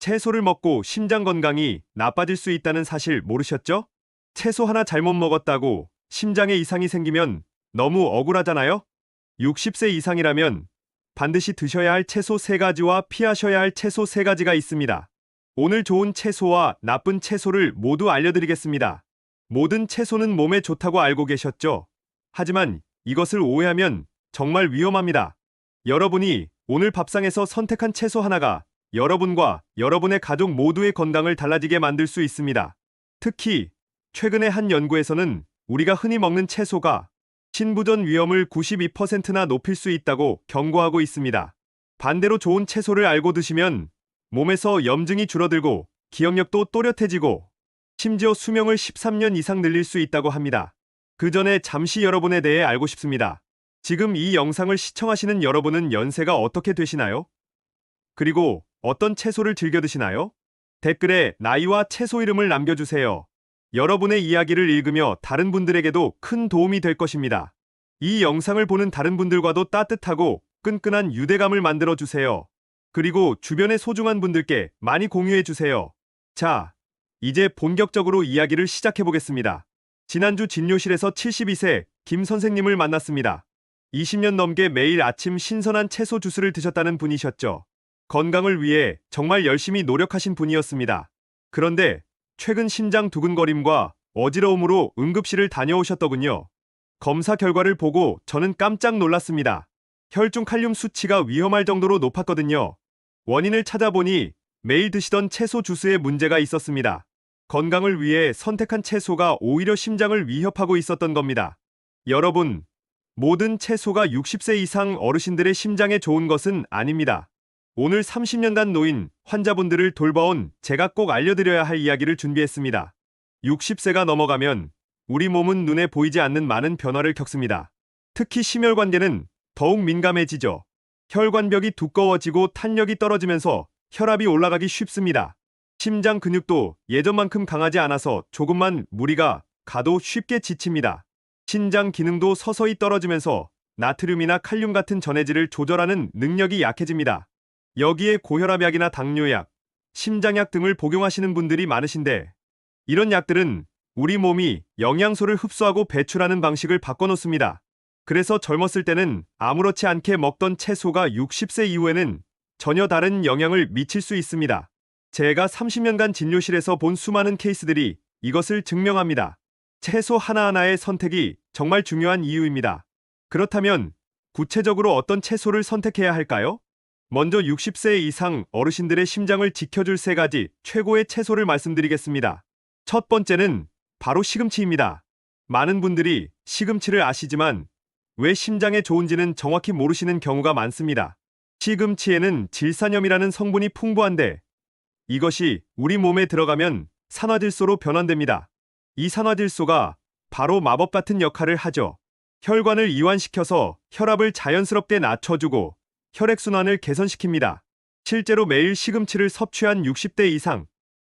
채소를 먹고 심장 건강이 나빠질 수 있다는 사실 모르셨죠? 채소 하나 잘못 먹었다고 심장에 이상이 생기면 너무 억울하잖아요? 60세 이상이라면 반드시 드셔야 할 채소 3가지와 피하셔야 할 채소 3가지가 있습니다. 오늘 좋은 채소와 나쁜 채소를 모두 알려드리겠습니다. 모든 채소는 몸에 좋다고 알고 계셨죠? 하지만 이것을 오해하면 정말 위험합니다. 여러분이 오늘 밥상에서 선택한 채소 하나가 여러분과 여러분의 가족 모두의 건강을 달라지게 만들 수 있습니다. 특히 최근에 한 연구에서는 우리가 흔히 먹는 채소가 신부전 위험을 92%나 높일 수 있다고 경고하고 있습니다. 반대로 좋은 채소를 알고 드시면 몸에서 염증이 줄어들고 기억력도 또렷해지고 심지어 수명을 13년 이상 늘릴 수 있다고 합니다. 그 전에 잠시 여러분에 대해 알고 싶습니다. 지금 이 영상을 시청하시는 여러분은 연세가 어떻게 되시나요? 그리고 어떤 채소를 즐겨 드시나요? 댓글에 나이와 채소 이름을 남겨주세요. 여러분의 이야기를 읽으며 다른 분들에게도 큰 도움이 될 것입니다. 이 영상을 보는 다른 분들과도 따뜻하고 끈끈한 유대감을 만들어 주세요. 그리고 주변의 소중한 분들께 많이 공유해 주세요. 자, 이제 본격적으로 이야기를 시작해 보겠습니다. 지난주 진료실에서 72세 김 선생님을 만났습니다. 20년 넘게 매일 아침 신선한 채소 주스를 드셨다는 분이셨죠. 건강을 위해 정말 열심히 노력하신 분이었습니다. 그런데 최근 심장 두근거림과 어지러움으로 응급실을 다녀오셨더군요. 검사 결과를 보고 저는 깜짝 놀랐습니다. 혈중 칼륨 수치가 위험할 정도로 높았거든요. 원인을 찾아보니 매일 드시던 채소 주스에 문제가 있었습니다. 건강을 위해 선택한 채소가 오히려 심장을 위협하고 있었던 겁니다. 여러분, 모든 채소가 60세 이상 어르신들의 심장에 좋은 것은 아닙니다. 오늘 30년간 노인 환자분들을 돌봐온 제가 꼭 알려드려야 할 이야기를 준비했습니다. 60세가 넘어가면 우리 몸은 눈에 보이지 않는 많은 변화를 겪습니다. 특히 심혈관계는 더욱 민감해지죠. 혈관벽이 두꺼워지고 탄력이 떨어지면서 혈압이 올라가기 쉽습니다. 심장 근육도 예전만큼 강하지 않아서 조금만 무리가 가도 쉽게 지칩니다. 신장 기능도 서서히 떨어지면서 나트륨이나 칼륨 같은 전해질을 조절하는 능력이 약해집니다. 여기에 고혈압약이나 당뇨약, 심장약 등을 복용하시는 분들이 많으신데 이런 약들은 우리 몸이 영양소를 흡수하고 배출하는 방식을 바꿔놓습니다. 그래서 젊었을 때는 아무렇지 않게 먹던 채소가 60세 이후에는 전혀 다른 영향을 미칠 수 있습니다. 제가 30년간 진료실에서 본 수많은 케이스들이 이것을 증명합니다. 채소 하나하나의 선택이 정말 중요한 이유입니다. 그렇다면 구체적으로 어떤 채소를 선택해야 할까요? 먼저 60세 이상 어르신들의 심장을 지켜줄 3가지 최고의 채소를 말씀드리겠습니다. 첫 번째는 바로 시금치입니다. 많은 분들이 시금치를 아시지만 왜 심장에 좋은지는 정확히 모르시는 경우가 많습니다. 시금치에는 질산염이라는 성분이 풍부한데 이것이 우리 몸에 들어가면 산화질소로 변환됩니다. 이 산화질소가 바로 마법 같은 역할을 하죠. 혈관을 이완시켜서 혈압을 자연스럽게 낮춰주고 혈액순환을 개선시킵니다. 실제로 매일 시금치를 섭취한 60대 이상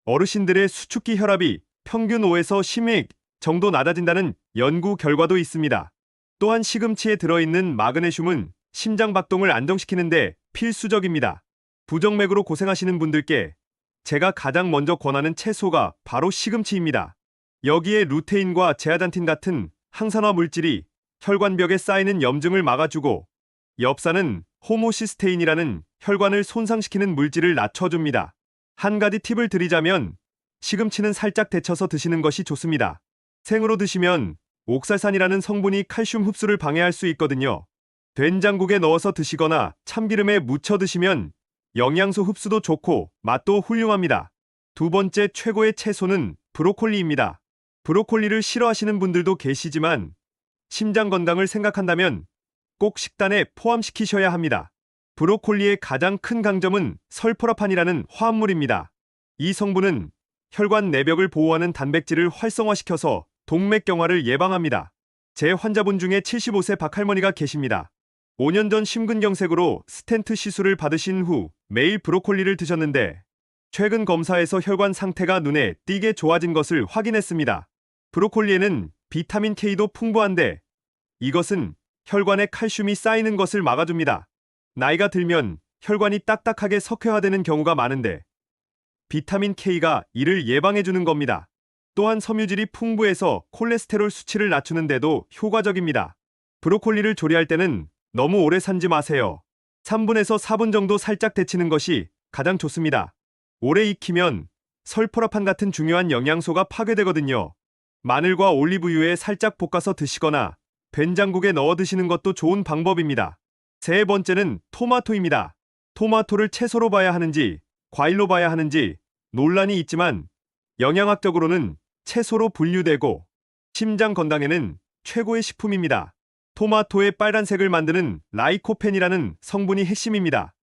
어르신들의 수축기 혈압이 평균 5에서 10mg 정도 낮아진다는 연구 결과도 있습니다. 또한 시금치에 들어있는 마그네슘은 심장 박동을 안정시키는데 필수적입니다. 부정맥으로 고생하시는 분들께 제가 가장 먼저 권하는 채소가 바로 시금치입니다. 여기에 루테인과 제아잔틴 같은 항산화 물질이 혈관벽에 쌓이는 염증을 막아주고 엽산은 호모시스테인이라는 혈관을 손상시키는 물질을 낮춰줍니다. 한 가지 팁을 드리자면 시금치는 살짝 데쳐서 드시는 것이 좋습니다. 생으로 드시면 옥살산이라는 성분이 칼슘 흡수를 방해할 수 있거든요. 된장국에 넣어서 드시거나 참기름에 묻혀 드시면 영양소 흡수도 좋고 맛도 훌륭합니다. 두 번째 최고의 채소는 브로콜리입니다. 브로콜리를 싫어하시는 분들도 계시지만 심장 건강을 생각한다면 꼭 식단에 포함시키셔야 합니다. 브로콜리의 가장 큰 강점은 설포라판이라는 화합물입니다. 이 성분은 혈관 내벽을 보호하는 단백질을 활성화시켜서 동맥경화를 예방합니다. 제 환자분 중에 75세 박할머니가 계십니다. 5년 전 심근경색으로 스텐트 시술을 받으신 후 매일 브로콜리를 드셨는데 최근 검사에서 혈관 상태가 눈에 띄게 좋아진 것을 확인했습니다. 브로콜리에는 비타민 K도 풍부한데 이것은 혈관에 칼슘이 쌓이는 것을 막아줍니다. 나이가 들면 혈관이 딱딱하게 석회화되는 경우가 많은데 비타민 K가 이를 예방해주는 겁니다. 또한 섬유질이 풍부해서 콜레스테롤 수치를 낮추는데도 효과적입니다. 브로콜리를 조리할 때는 너무 오래 삶지 마세요. 3분에서 4분 정도 살짝 데치는 것이 가장 좋습니다. 오래 익히면 설포라판 같은 중요한 영양소가 파괴되거든요. 마늘과 올리브유에 살짝 볶아서 드시거나 된장국에 넣어 드시는 것도 좋은 방법입니다. 세 번째는 토마토입니다. 토마토를 채소로 봐야 하는지 과일로 봐야 하는지 논란이 있지만 영양학적으로는 채소로 분류되고 심장 건강에는 최고의 식품입니다. 토마토의 빨간색을 만드는 라이코펜이라는 성분이 핵심입니다.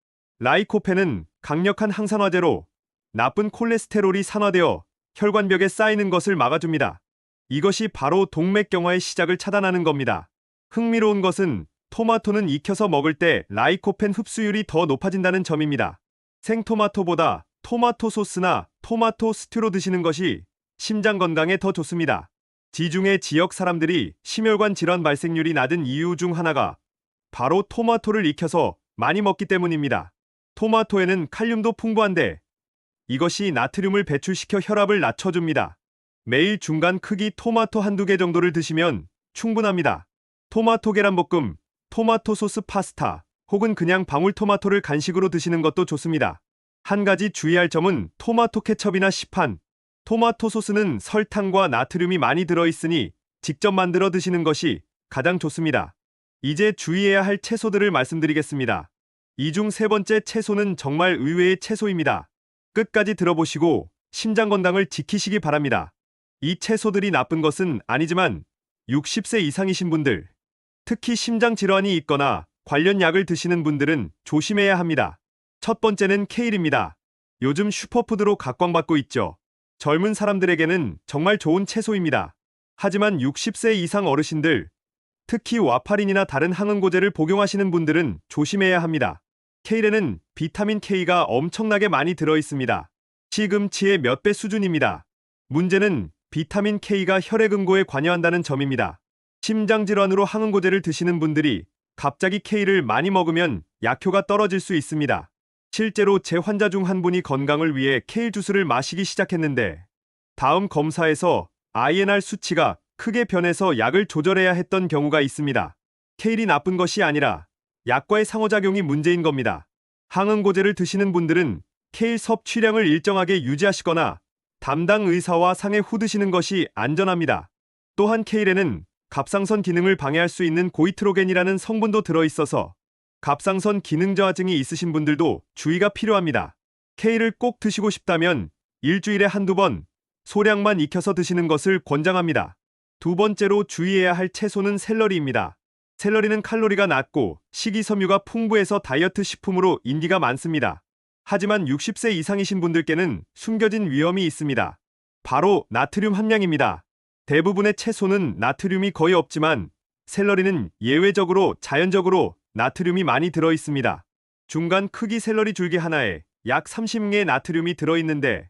라이코펜은 강력한 항산화제로 나쁜 콜레스테롤이 산화되어 혈관벽에 쌓이는 것을 막아줍니다. 이것이 바로 동맥경화의 시작을 차단하는 겁니다. 흥미로운 것은 토마토는 익혀서 먹을 때 라이코펜 흡수율이 더 높아진다는 점입니다. 생토마토보다 토마토 소스나 토마토 스튜로 드시는 것이 심장 건강에 더 좋습니다. 지중해 지역 사람들이 심혈관 질환 발생률이 낮은 이유 중 하나가 바로 토마토를 익혀서 많이 먹기 때문입니다. 토마토에는 칼륨도 풍부한데 이것이 나트륨을 배출시켜 혈압을 낮춰줍니다. 매일 중간 크기 토마토 한두 개 정도를 드시면 충분합니다. 토마토 계란볶음, 토마토 소스 파스타, 혹은 그냥 방울토마토를 간식으로 드시는 것도 좋습니다. 한 가지 주의할 점은 토마토 케첩이나 시판, 토마토 소스는 설탕과 나트륨이 많이 들어있으니 직접 만들어 드시는 것이 가장 좋습니다. 이제 주의해야 할 채소들을 말씀드리겠습니다. 이 중 세 번째 채소는 정말 의외의 채소입니다. 끝까지 들어보시고 심장 건강을 지키시기 바랍니다. 이 채소들이 나쁜 것은 아니지만 60세 이상이신 분들, 특히 심장 질환이 있거나 관련 약을 드시는 분들은 조심해야 합니다. 첫 번째는 케일입니다. 요즘 슈퍼푸드로 각광받고 있죠. 젊은 사람들에게는 정말 좋은 채소입니다. 하지만 60세 이상 어르신들, 특히 와파린이나 다른 항응고제를 복용하시는 분들은 조심해야 합니다. 케일에는 비타민 K가 엄청나게 많이 들어있습니다. 시금치의 몇 배 수준입니다. 문제는 비타민 K가 혈액응고에 관여한다는 점입니다. 심장질환으로 항응고제를 드시는 분들이 갑자기 K를 많이 먹으면 약효가 떨어질 수 있습니다. 실제로 제 환자 중 한 분이 건강을 위해 케일 주스를 마시기 시작했는데 다음 검사에서 INR 수치가 크게 변해서 약을 조절해야 했던 경우가 있습니다. 케일이 나쁜 것이 아니라 약과의 상호작용이 문제인 겁니다. 항응고제를 드시는 분들은 케일 섭취량을 일정하게 유지하시거나 담당 의사와 상의 후 드시는 것이 안전합니다. 또한 케일에는 갑상선 기능을 방해할 수 있는 고이트로겐이라는 성분도 들어있어서 갑상선 기능 저하증이 있으신 분들도 주의가 필요합니다. 케일을 꼭 드시고 싶다면 일주일에 한두 번 소량만 익혀서 드시는 것을 권장합니다. 두 번째로 주의해야 할 채소는 샐러리입니다. 샐러리는 칼로리가 낮고 식이섬유가 풍부해서 다이어트 식품으로 인기가 많습니다. 하지만 60세 이상이신 분들께는 숨겨진 위험이 있습니다. 바로 나트륨 함량입니다. 대부분의 채소는 나트륨이 거의 없지만 샐러리는 예외적으로 자연적으로 나트륨이 많이 들어있습니다. 중간 크기 샐러리 줄기 하나에 약 30g의 나트륨이 들어있는데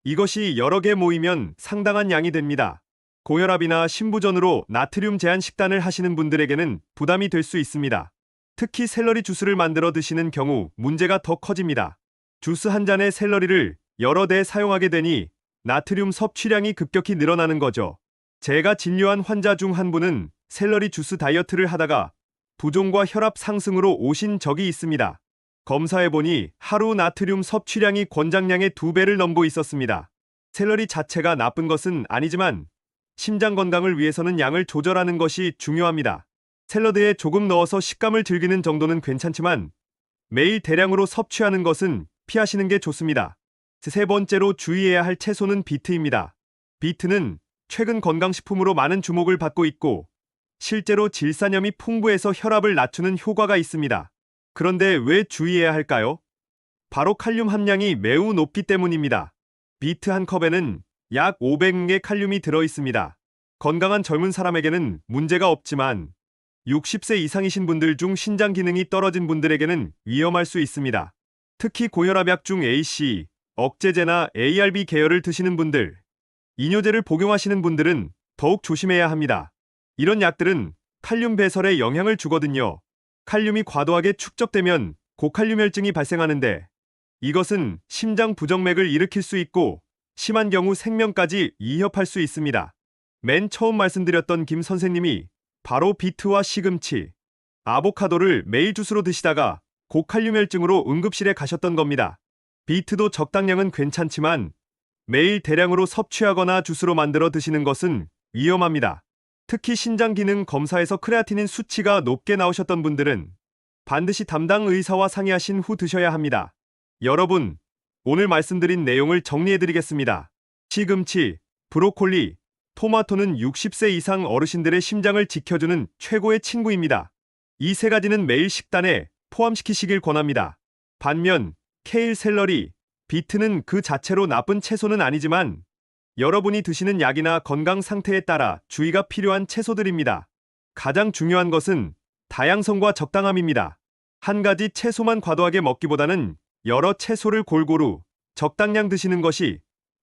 이것이 여러 개 모이면 상당한 양이 됩니다. 고혈압이나 심부전으로 나트륨 제한 식단을 하시는 분들에게는 부담이 될 수 있습니다. 특히 샐러리 주스를 만들어 드시는 경우 문제가 더 커집니다. 주스 한 잔에 샐러리를 여러 대 사용하게 되니 나트륨 섭취량이 급격히 늘어나는 거죠. 제가 진료한 환자 중 한 분은 샐러리 주스 다이어트를 하다가 부종과 혈압 상승으로 오신 적이 있습니다. 검사해보니 하루 나트륨 섭취량이 권장량의 2배를 넘고 있었습니다. 샐러리 자체가 나쁜 것은 아니지만 심장 건강을 위해서는 양을 조절하는 것이 중요합니다. 샐러드에 조금 넣어서 식감을 즐기는 정도는 괜찮지만 매일 대량으로 섭취하는 것은 피하시는 게 좋습니다. 세 번째로 주의해야 할 채소는 비트입니다. 비트는 최근 건강식품으로 많은 주목을 받고 있고 실제로 질산염이 풍부해서 혈압을 낮추는 효과가 있습니다. 그런데 왜 주의해야 할까요? 바로 칼륨 함량이 매우 높기 때문입니다. 비트 한 컵에는 약 500mg의 칼륨이 들어있습니다. 건강한 젊은 사람에게는 문제가 없지만 60세 이상이신 분들 중 신장 기능이 떨어진 분들에게는 위험할 수 있습니다. 특히 고혈압약 중 AC, 억제제나 ARB 계열을 드시는 분들, 이뇨제를 복용하시는 분들은 더욱 조심해야 합니다. 이런 약들은 칼륨 배설에 영향을 주거든요. 칼륨이 과도하게 축적되면 고칼륨혈증이 발생하는데 이것은 심장 부정맥을 일으킬 수 있고 심한 경우 생명까지 위협할 수 있습니다. 맨 처음 말씀드렸던 김 선생님이 바로 비트와 시금치, 아보카도를 매일 주스로 드시다가 고칼륨혈증으로 응급실에 가셨던 겁니다. 비트도 적당량은 괜찮지만 매일 대량으로 섭취하거나 주스로 만들어 드시는 것은 위험합니다. 특히 신장기능 검사에서 크레아티닌 수치가 높게 나오셨던 분들은 반드시 담당 의사와 상의하신 후 드셔야 합니다. 여러분, 오늘 말씀드린 내용을 정리해드리겠습니다. 시금치, 브로콜리, 토마토는 60세 이상 어르신들의 심장을 지켜주는 최고의 친구입니다. 이 세 가지는 매일 식단에 포함시키시길 권합니다. 반면 케일, 샐러리, 비트는 그 자체로 나쁜 채소는 아니지만 여러분이 드시는 약이나 건강 상태에 따라 주의가 필요한 채소들입니다. 가장 중요한 것은 다양성과 적당함입니다. 한 가지 채소만 과도하게 먹기보다는 여러 채소를 골고루 적당량 드시는 것이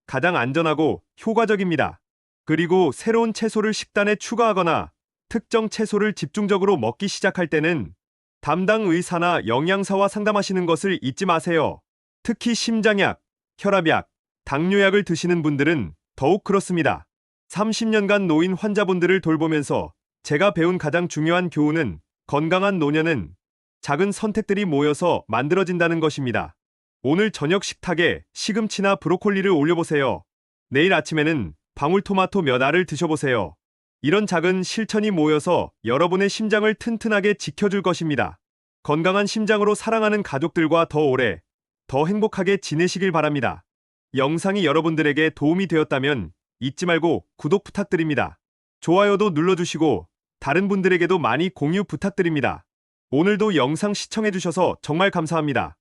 가장 안전하고 효과적입니다. 그리고 새로운 채소를 식단에 추가하거나 특정 채소를 집중적으로 먹기 시작할 때는 담당 의사나 영양사와 상담하시는 것을 잊지 마세요. 특히 심장약, 혈압약, 당뇨약을 드시는 분들은 더욱 그렇습니다. 30년간 노인 환자분들을 돌보면서 제가 배운 가장 중요한 교훈은 건강한 노년은 작은 선택들이 모여서 만들어진다는 것입니다. 오늘 저녁 식탁에 시금치나 브로콜리를 올려보세요. 내일 아침에는 방울토마토 몇 알을 드셔보세요. 이런 작은 실천이 모여서 여러분의 심장을 튼튼하게 지켜줄 것입니다. 건강한 심장으로 사랑하는 가족들과 더 오래, 더 행복하게 지내시길 바랍니다. 영상이 여러분들에게 도움이 되었다면 잊지 말고 구독 부탁드립니다. 좋아요도 눌러주시고 다른 분들에게도 많이 공유 부탁드립니다. 오늘도 영상 시청해주셔서 정말 감사합니다.